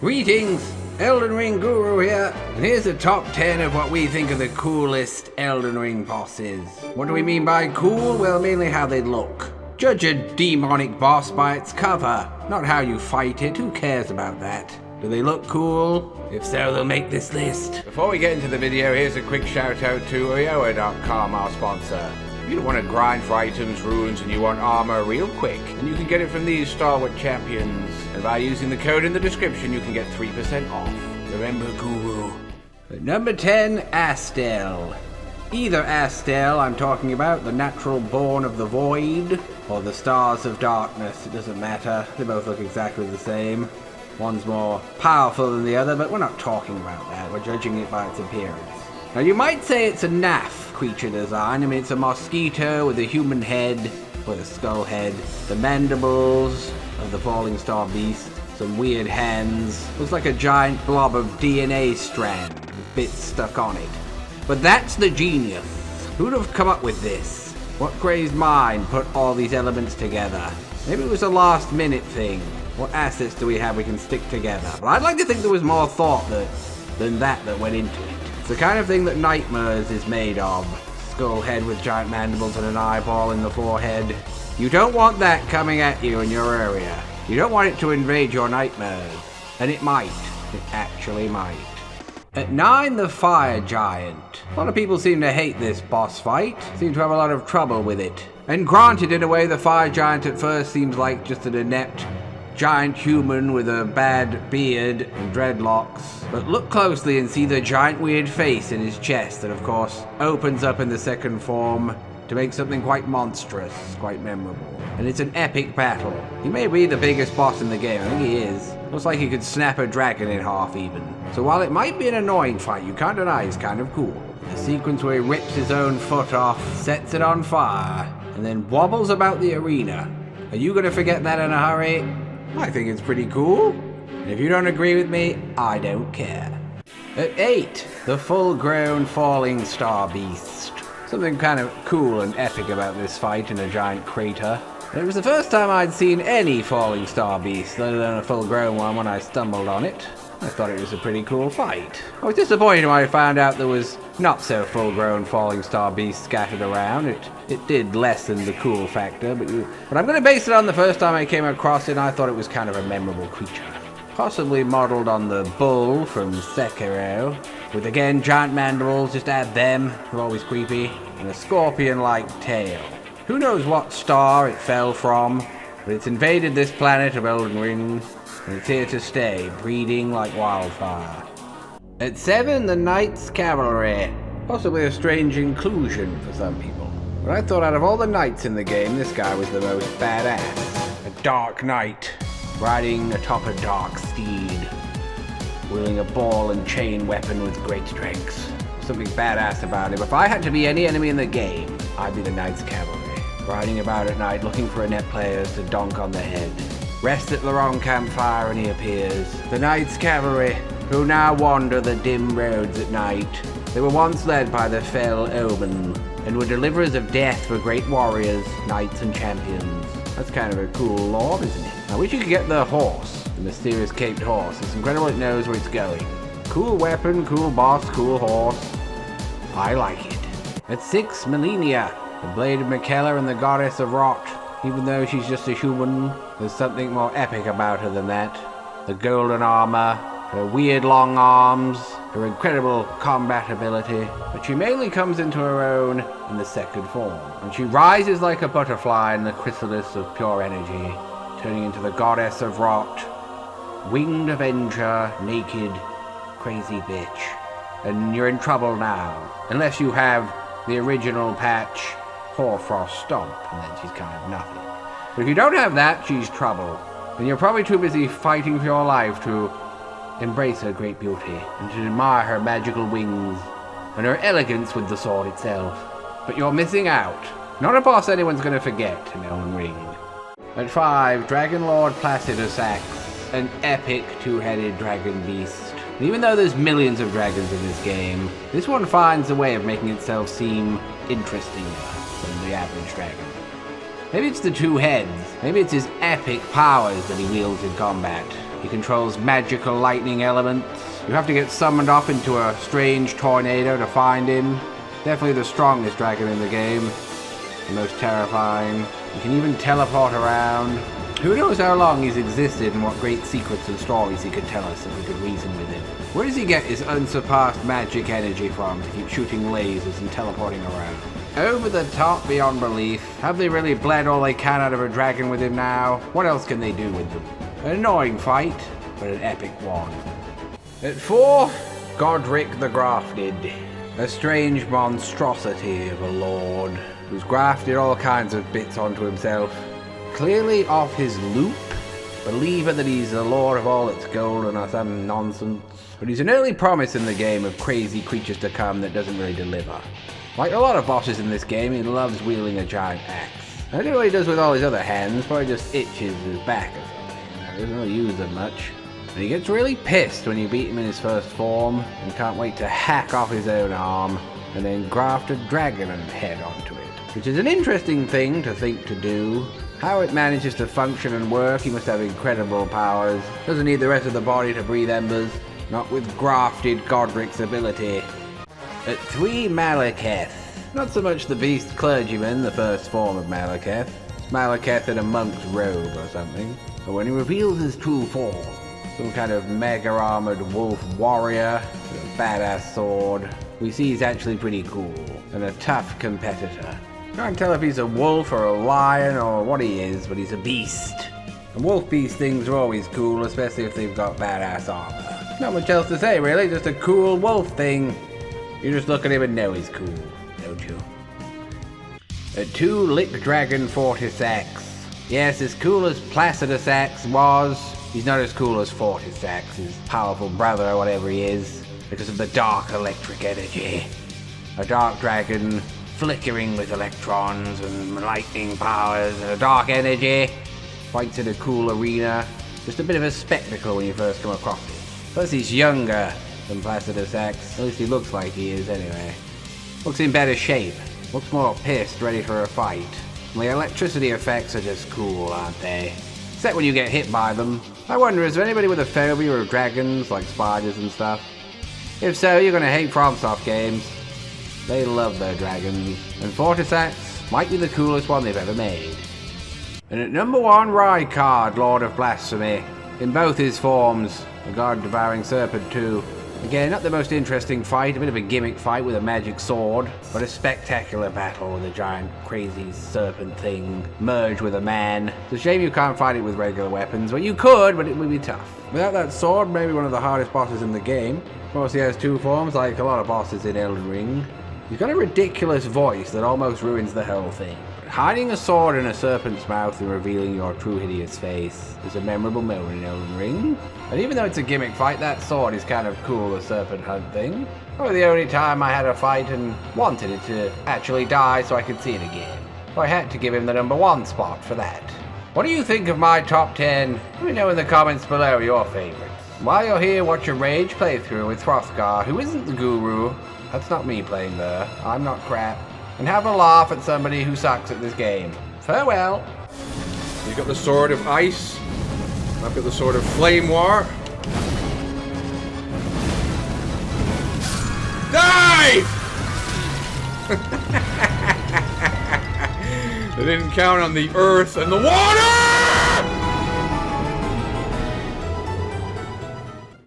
Greetings, Elden Ring Guru here, and here's the top 10 of what we think are the coolest Elden Ring bosses. What do we mean by cool? Well, mainly how they look. Judge a demonic boss by its cover, not how you fight it. Who cares about that? Do they look cool? If so, they'll make this list. Before we get into the video, here's a quick shout out to Iowa.com, our sponsor. If you don't want to grind for items, runes, and you want armor real quick, then you can get it from these stalwart champions. And by using the code in the description, you can get 3% off. Remember, Guru. At number 10, ASTEL. Either ASTEL, I'm talking about, the natural born of the void, or the stars of darkness. It doesn't matter. They both look exactly the same. One's more powerful than the other, but we're not talking about that. We're judging it by its appearance. Now, you might say it's a naff creature design. I mean, it's a mosquito with a human head, with a skull head, the mandibles of the falling star beast, some weird hands. Looks like a giant blob of DNA strand with bits stuck on it. But that's the genius. Who'd have come up with this? What crazed mind put all these elements together? Maybe it was a last minute thing. What assets do we have we can stick together? But I'd like to think there was more thought than that went into it. It's the kind of thing that Nightmares is made of. Skull head with giant mandibles and an eyeball in the forehead. You don't want that coming at you in your area. You don't want it to invade your nightmares. And it might. It actually might. At 9, the Fire Giant. A lot of people seem to hate this boss fight. Seem to have a lot of trouble with it. And granted, in a way, the Fire Giant at first seems like just an inept giant human with a bad beard and dreadlocks. But look closely and see the giant weird face in his chest that, of course, opens up in the second form to make something quite monstrous, quite memorable. And it's an epic battle. He may be the biggest boss in the game. I think he is. Looks like he could snap a dragon in half even. So while it might be an annoying fight, you can't deny he's kind of cool. The sequence where he rips his own foot off, sets it on fire, and then wobbles about the arena. Are you gonna forget that in a hurry? I think it's pretty cool. And if you don't agree with me, I don't care. At 8, the full-grown falling star beast. Something kind of cool and epic about this fight in a giant crater. And it was the first time I'd seen any falling star beast, let alone a full-grown one, when I stumbled on it. I thought it was a pretty cool fight. I was disappointed when I found out there was not so full-grown falling star beasts scattered around. It did lessen the cool factor, but I'm going to base it on the first time I came across it, and I thought it was kind of a memorable creature. Possibly modeled on the bull from Sekiro, with again giant mandibles, just add them, they're always creepy, and a scorpion-like tail. Who knows what star it fell from, but it's invaded this planet of Elden Ring, and it's here to stay, breeding like wildfire. At 7, the Knight's Cavalry. Possibly a strange inclusion for some people. But I thought out of all the knights in the game, this guy was the most badass. A dark knight, riding atop a dark steed, wielding a ball and chain weapon with great strength. Something badass about him. If I had to be any enemy in the game, I'd be the Knight's Cavalry. Riding about at night, looking for inept players to donk on the head. Rest at the wrong campfire and he appears. The Knight's Cavalry, who now wander the dim roads at night. They were once led by the fell Omen, and were deliverers of death for great warriors, knights and champions. That's kind of a cool lore, isn't it? I wish you could get the horse, the mysterious caped horse. It's incredible it knows where it's going. Cool weapon, cool boss, cool horse. I like it. At 6, Malenia, the blade of Miquella and the goddess of rot. Even though she's just a human, there's something more epic about her than that. The golden armor, her weird long arms, her incredible combat ability. But she mainly comes into her own in the second form. And she rises like a butterfly in the chrysalis of pure energy, turning into the goddess of rot, winged avenger, naked, crazy bitch. And you're in trouble now. Unless you have the original patch, Hoarfrost Stomp, and then she's kind of nothing. But if you don't have that, she's trouble. And you're probably too busy fighting for your life to embrace her great beauty, and to admire her magical wings, and her elegance with the sword itself. But you're missing out. Not a boss anyone's gonna forget in Elden Ring. At 5, Dragonlord PLACIDUSAX, an epic two-headed dragon beast. And even though there's millions of dragons in this game, this one finds a way of making itself seem interesting than the average dragon. Maybe it's the two heads. Maybe it's his epic powers that he wields in combat. He controls magical lightning elements. You have to get summoned up into a strange tornado to find him. Definitely the strongest dragon in the game. The most terrifying. He can even teleport around. Who knows how long he's existed and what great secrets and stories he could tell us if we could reason with him. Where does he get his unsurpassed magic energy from to keep shooting lasers and teleporting around? Over the top beyond belief. Have they really bled all they can out of a dragon with him now? What else can they do with them? An annoying fight, but an epic one. At 4, GODRICK the Grafted. A strange monstrosity of a lord who's grafted all kinds of bits onto himself. Clearly off his loop. Believer that he's the lord of all that's golden or some nonsense. But he's an early promise in the game of crazy creatures to come that doesn't really deliver. Like a lot of bosses in this game, he loves wielding a giant axe. I don't know what he does with all his other hands, probably just itches his back or something. He doesn't really use them much. And he gets really pissed when you beat him in his first form, and can't wait to hack off his own arm, and then graft a dragon and head onto it. Which is an interesting thing to think to do. How it manages to function and work, he must have incredible powers. Doesn't need the rest of the body to breathe embers. Not with grafted GODRICK's ability. At 3, MALIKETH. Not so much the beast clergyman, the first form of MALIKETH. It's MALIKETH in a monk's robe or something. But when he reveals his true form, some kind of mega armored wolf warrior with a badass sword, we see he's actually pretty cool and a tough competitor. Can't tell if he's a wolf or a lion or what he is, but he's a beast. And wolf beast things are always cool, especially if they've got badass armor. Not much else to say really, just a cool wolf thing. You just look at him and know he's cool, don't you? At 2, LICHDRAGON FORTISSAX. Yes, as cool as PLACIDUSAX was, he's not as cool as FORTISSAX, his powerful brother or whatever he is, because of the dark electric energy. A dark dragon flickering with electrons and lightning powers and a dark energy. Fights in a cool arena. Just a bit of a spectacle when you first come across him. Plus he's younger than PLACIDUSAX. At least he looks like he is anyway. Looks in better shape. Looks more pissed, ready for a fight. And the electricity effects are just cool, aren't they? Except when you get hit by them. I wonder, is there anybody with a phobia of dragons, like spiders and stuff? If so, you're gonna hate FromSoft games. They love their dragons. And FORTISSAX might be the coolest one they've ever made. And at number 1, RYKARD, Lord of Blasphemy. In both his forms. A God-devouring serpent too. Again, not the most interesting fight, a bit of a gimmick fight with a magic sword, but a spectacular battle with a giant crazy serpent thing merged with a man. It's a shame you can't fight it with regular weapons, but you could, but it would be tough. Without that sword, maybe one of the hardest bosses in the game. Of course, he has 2 forms, like a lot of bosses in Elden Ring. He's got a ridiculous voice that almost ruins the whole thing. Hiding a sword in a serpent's mouth and revealing your true hideous face is a memorable moment in Elden Ring. And even though it's a gimmick fight, that sword is kind of cool, the serpent hunt thing. Probably the only time I had a fight and wanted it to actually die so I could see it again. So I had to give him the number 1 spot for that. What do you think of my top 10? Let me know in the comments below your favorites. While you're here, watch a rage playthrough with Hrothgar, who isn't the guru. That's not me playing there. I'm not crap. And have a laugh at somebody who sucks at this game. Farewell. You've got the sword of ice. I've got the sword of flame war. Dive! They didn't count on the earth and the water!